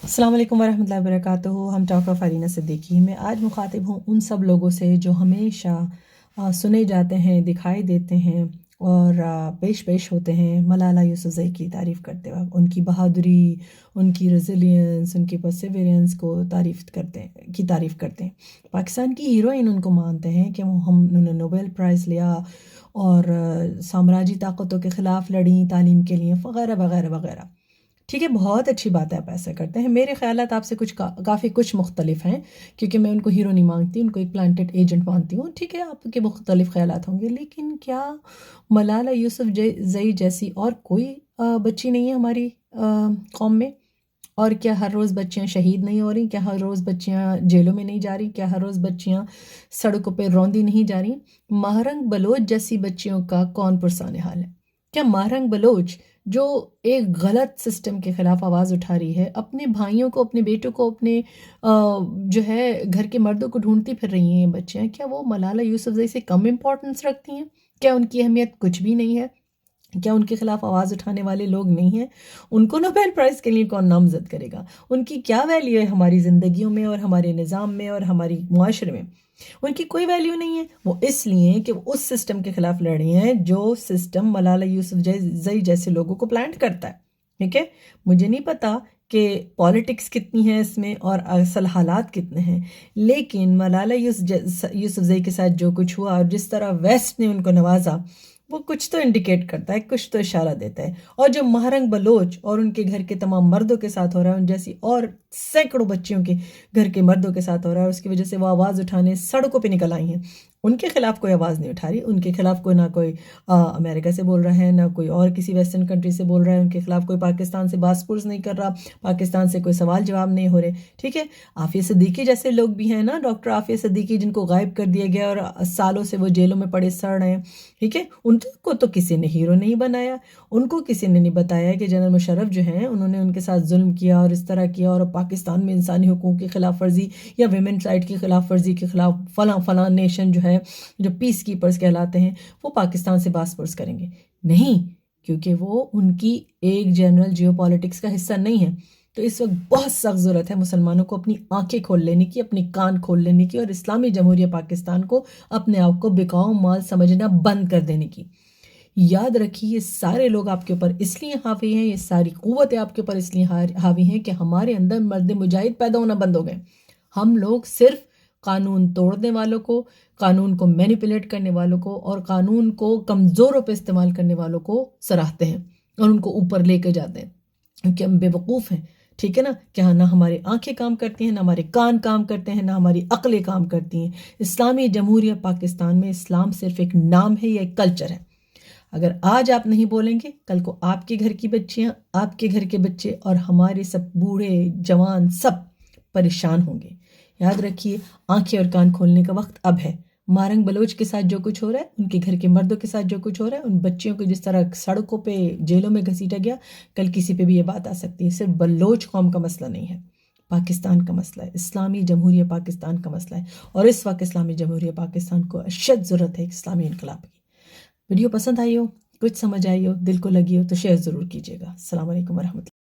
अस्सलाम वालेकुम वरहमतुल्लाहि वबरकातुहू। हम टॉक ऑफ अरीना सिद्दीकी में आज मुखातिब हूँ उन सब लोगों से जो हमेशा सुने जाते हैं, दिखाई देते हैं और पेश होते हैं मलाला यूसुफ़ज़ई की तारीफ़ करते वक्त, उनकी बहादुरी, उनकी रेजिलियंस, उनकी परसिवियरेंस को तारीफ़ करते हैं। पाकिस्तान की हीरोइन उनको मानते हैं कि उन्होंने नोबेल प्राइज़ लिया और साम्राज्य ताकतों के ख़िलाफ़ लड़ी तालीम के लिए वगैरह वगैरह वगैरह। ठीक है, बहुत अच्छी बात है, आप ऐसा करते हैं। मेरे ख़यालात आपसे काफ़ी कुछ मुख्तलिफ हैं, क्योंकि मैं उनको हीरो नहीं मानती, उनको एक प्लांटेड एजेंट मानती हूँ। ठीक है, आपके मुख्तलिफ ख़यालात होंगे, लेकिन क्या मलाला यूसुफ़ज़ई जैसी और कोई बच्ची नहीं है हमारी कौम में? और क्या हर रोज़ बच्चियाँ शहीद नहीं हो रही? क्या हर रोज़ बच्चियाँ जेलों में नहीं जा रही? क्या हर रोज़ बच्चियाँ सड़कों पर रौंदी नहीं जा रही? महरंग बलोच जैसी बच्चियों का कौन पुरसान हाल है? क्या महरंग बलोच जो एक गलत सिस्टम के ख़िलाफ़ आवाज़ उठा रही है, अपने भाइयों को, अपने बेटों को, अपने जो है घर के मर्दों को ढूंढती फिर रही हैं ये बच्चियाँ, क्या वो मलाला यूसुफ़ज़ई से कम इम्पोर्टेंस रखती हैं? क्या उनकी अहमियत कुछ भी नहीं है? क्या उनके खिलाफ आवाज़ उठाने वाले लोग नहीं हैं? उनको नोबेल प्राइज़ के लिए कौन नामज़द करेगा? उनकी क्या वैल्यू है हमारी ज़िंदगियों में और हमारे निज़ाम में और हमारी मुआशरे में? उनकी कोई वैल्यू नहीं है। वो इसलिए कि वो उस सिस्टम के खिलाफ लड़ रही हैं जो सिस्टम मलाला यूसुफ़ज़ई जैसे लोगों को प्लांट करता है। ठीक है, मुझे नहीं पता कि पॉलिटिक्स कितनी है इसमें और असल हालात कितने हैं, लेकिन मलाला यूसुफ़ज़ई के साथ जो कुछ हुआ और जिस तरह वेस्ट ने उनको नवाजा, वो कुछ तो इंडिकेट करता है, कुछ तो इशारा देता है। और जो महरंग बलोच और उनके घर के तमाम मर्दों के साथ हो रहा है, उन जैसी और सैकड़ों बच्चियों के घर के मर्दों के साथ हो रहा है, उसकी वजह से वो आवाज़ उठाने सड़कों पे निकल आई हैं। उनके खिलाफ कोई आवाज़ नहीं उठा रही, उनके खिलाफ कोई ना कोई अमेरिका से बोल रहा है, ना कोई और किसी वेस्टर्न कंट्री से बोल रहा है, उनके खिलाफ कोई पाकिस्तान से बासपुर्स नहीं कर रहा, पाकिस्तान से कोई सवाल जवाब नहीं हो रहे। ठीक है, आफिया सिद्दीकी जैसे लोग भी हैं ना, डॉक्टर आफिया सिद्दीकी, जिनको गायब कर दिया गया और सालों से वो जेलों में पड़े सड़ रहे हैं। ठीक है, उनको तो किसी ने हीरो नहीं बनाया, उनको किसी ने नहीं बताया कि जनरल मुशर्रफ जो हैं उन्होंने उनके साथ जुल्म किया और इस तरह किया, और पाकिस्तान में इंसानी हुकूक की खिलाफ वर्जी या विमेन राइट की खिलाफ वर्जी के खिलाफ फलां नेशन जो है, जो पीस कीपर्स कहलाते हैं, वो पाकिस्तान से बासपुर्स करेंगे नहीं, क्योंकि वो उनकी एक जनरल जियो पॉलिटिक्स का हिस्सा नहीं है। तो इस वक्त बहुत सख्त ज़रूरत है मुसलमानों को अपनी आंखें खोल लेने की, अपने कान खोल लेने की और इस्लामी जमहूरिया पाकिस्तान को अपने आप को बिकाऊ माल समझना बंद कर देने की। याद रखिए, ये सारे लोग आपके ऊपर इसलिए हावी हैं, ये सारी क़ुव्वतें आपके ऊपर इसलिए हावी हैं कि हमारे अंदर मर्द मुजाहिद पैदा होना बंद हो गए। हम लोग सिर्फ कानून तोड़ने वालों को, कानून को मैनिपुलेट करने वालों को और कानून को कमज़ोरों पे इस्तेमाल करने वालों को सराहते हैं और उनको ऊपर लेके जाते हैं, क्योंकि हम बेवकूफ़ हैं। ठीक है ना, क्या ना हमारी आंखें काम करती हैं, ना हमारे कान काम करते हैं, ना हमारी अक्लें काम करती हैं। इस्लामी जमहूरिया पाकिस्तान में इस्लाम सिर्फ एक नाम है, या एक कल्चर है। अगर आज आप नहीं बोलेंगे, कल को आपके घर की बच्चियां, आपके घर के बच्चे और हमारे सब बूढ़े जवान सब परेशान होंगे। याद रखिए, आंखें और कान खोलने का वक्त अब है। मारंग बलोच के साथ जो कुछ हो रहा है, उनके घर के मर्दों के साथ जो कुछ हो रहा है, उन बच्चियों को जिस तरह सड़कों पे जेलों में घसीटा गया, कल किसी पे भी ये बात आ सकती है। सिर्फ बलोच कौम का मसला नहीं है, पाकिस्तान का मसला है, इस्लामी जमहूरिया पाकिस्तान का मसला है, और इस वक्त इस्लामी जमहूरिया पाकिस्तान को अशद ज़रूरत है इस्लामी इनकलाब की। वीडियो पसंद आई हो, कुछ समझ आई हो, दिल को लगी हो, तो शेयर ज़रूर कीजिएगा। अस्सलाम वालेकुम वरहमतुल्लाह।